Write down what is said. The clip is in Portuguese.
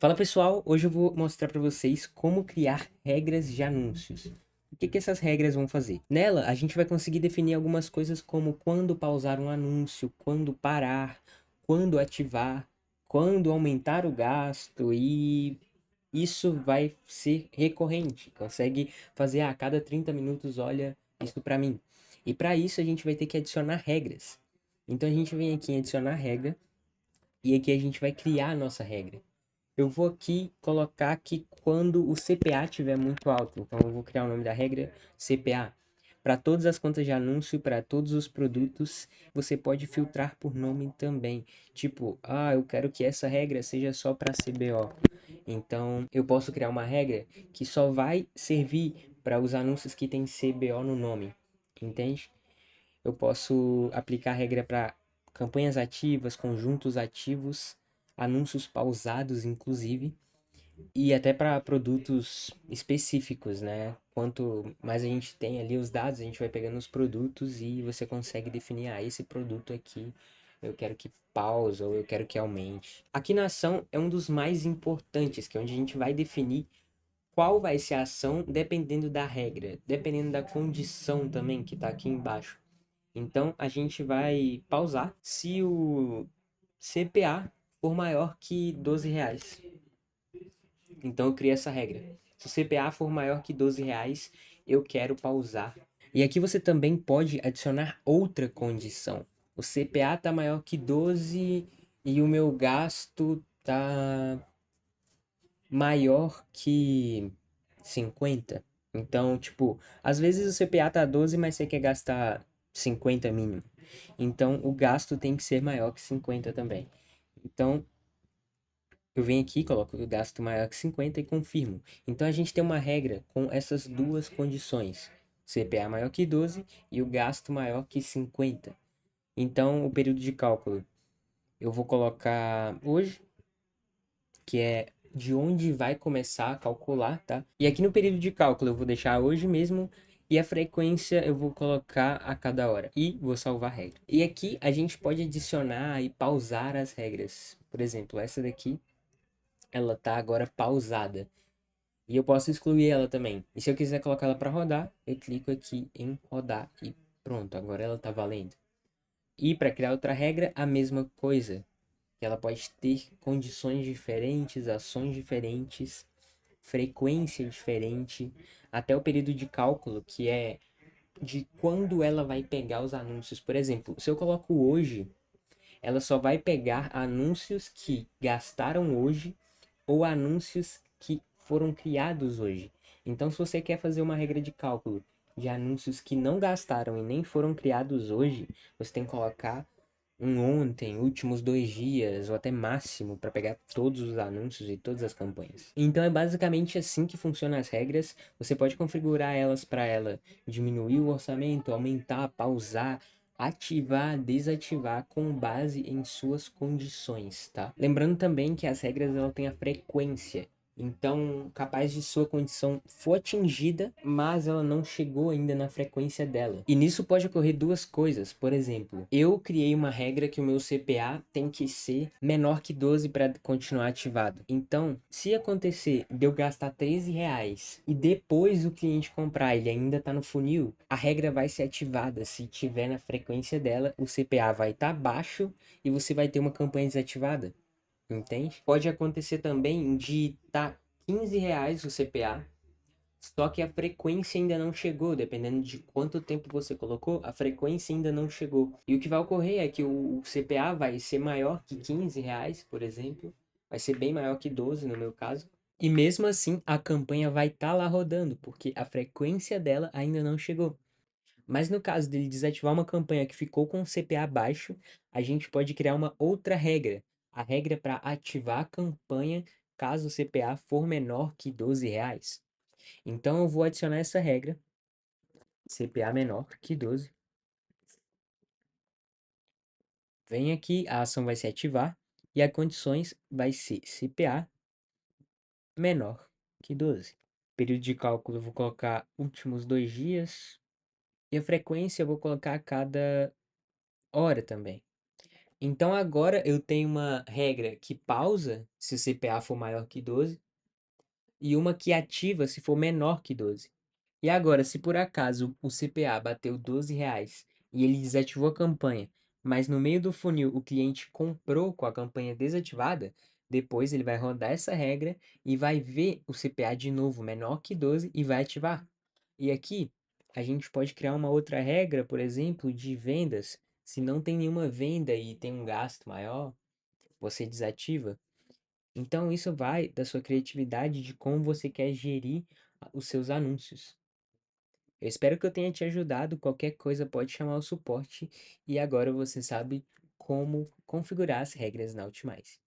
Fala pessoal, hoje eu vou mostrar para vocês como criar regras de anúncios. O que essas regras vão fazer? Nela, a gente vai conseguir definir algumas coisas como quando pausar um anúncio, quando parar, quando ativar, quando aumentar o gasto e isso vai ser recorrente. Consegue fazer a cada 30 minutos, olha isso para mim. E para isso a gente vai ter que adicionar regras. Então a gente vem aqui em adicionar regra e aqui a gente vai criar a nossa regra. Eu vou aqui colocar que quando o CPA estiver muito alto, então eu vou criar o nome da regra CPA. Para todas as contas de anúncio, para todos os produtos, você pode filtrar por nome também. Tipo, eu quero que essa regra seja só para CBO. Então, eu posso criar uma regra que só vai servir para os anúncios que tem CBO no nome. Entende? Eu posso aplicar a regra para campanhas ativas, conjuntos ativos, anúncios pausados, inclusive, e até para produtos específicos, né? Quanto mais a gente tem ali os dados, a gente vai pegando os produtos e você consegue definir, esse produto aqui eu quero que pause ou eu quero que aumente. Aqui na ação é um dos mais importantes, que é onde a gente vai definir qual vai ser a ação dependendo da regra, dependendo da condição também que está aqui embaixo. Então a gente vai pausar se o CPA for maior que R$ 12. Então eu crio essa regra. Se o CPA for maior que R$ 12, eu quero pausar. E aqui você também pode adicionar outra condição. O CPA está maior que 12 e o meu gasto está maior que 50. Então, tipo, às vezes o CPA tá 12, mas você quer gastar 50 mínimo. Então, o gasto tem que ser maior que 50 também. Então, eu venho aqui, coloco o gasto maior que 50 e confirmo. Então, a gente tem uma regra com essas duas condições. CPA maior que 12 e o gasto maior que 50. Então, o período de cálculo eu vou colocar hoje, que é de onde vai começar a calcular, tá? E aqui no período de cálculo eu vou deixar hoje mesmo e a frequência eu vou colocar a cada hora e vou salvar a regra. E aqui a gente pode adicionar e pausar as regras. Por exemplo, essa daqui, ela tá agora pausada. E eu posso excluir ela também. E se eu quiser colocar ela para rodar, eu clico aqui em rodar e pronto, agora ela tá valendo. E para criar outra regra, a mesma coisa que ela pode ter condições diferentes, ações diferentes, frequência diferente, até o período de cálculo, que é de quando ela vai pegar os anúncios. Por exemplo, se eu coloco hoje, ela só vai pegar anúncios que gastaram hoje ou anúncios que foram criados hoje. Então, se você quer fazer uma regra de cálculo de anúncios que não gastaram e nem foram criados hoje, você tem que colocar ontem, últimos 2 dias ou até máximo para pegar todos os anúncios e todas as campanhas. Então é basicamente assim que funcionam as regras. Você pode configurar elas para ela diminuir o orçamento, aumentar, pausar, ativar, desativar com base em suas condições, tá? Lembrando também que as regras ela têm a frequência. Então, capaz de sua condição for atingida, mas ela não chegou ainda na frequência dela. E nisso pode ocorrer duas coisas. Por exemplo, eu criei uma regra que o meu CPA tem que ser menor que 12 para continuar ativado. Então, se acontecer de eu gastar R$ 13 e depois o cliente comprar, ele ainda está no funil, a regra vai ser ativada. Se tiver na frequência dela, o CPA vai estar baixo e você vai ter uma campanha desativada. Entende? Pode acontecer também de estar R$ 15 o CPA, só que a frequência ainda não chegou, dependendo de quanto tempo você colocou, a frequência ainda não chegou. E o que vai ocorrer é que o CPA vai ser maior que R$ 15, por exemplo, vai ser bem maior que 12 no meu caso. E mesmo assim, a campanha vai estar lá rodando, porque a frequência dela ainda não chegou. Mas no caso dele desativar uma campanha que ficou com o CPA baixo, a gente pode criar uma outra regra. A regra para ativar a campanha caso o CPA for menor que R$ 12. Então eu vou adicionar essa regra, CPA menor que 12. Vem aqui, a ação vai se ativar e a condições vai ser CPA menor que 12. Período de cálculo eu vou colocar últimos 2 dias e a frequência eu vou colocar a cada hora também. Então agora eu tenho uma regra que pausa se o CPA for maior que 12 e uma que ativa se for menor que 12. E agora, se por acaso o CPA bateu R$ 12 e ele desativou a campanha, mas no meio do funil o cliente comprou com a campanha desativada, depois ele vai rodar essa regra e vai ver o CPA de novo menor que 12 e vai ativar. E aqui a gente pode criar uma outra regra, por exemplo, de vendas. Se não tem nenhuma venda e tem um gasto maior, você desativa. Então isso vai da sua criatividade de como você quer gerir os seus anúncios. Eu espero que eu tenha te ajudado. Qualquer coisa pode chamar o suporte. E agora você sabe como configurar as regras na Ultimate.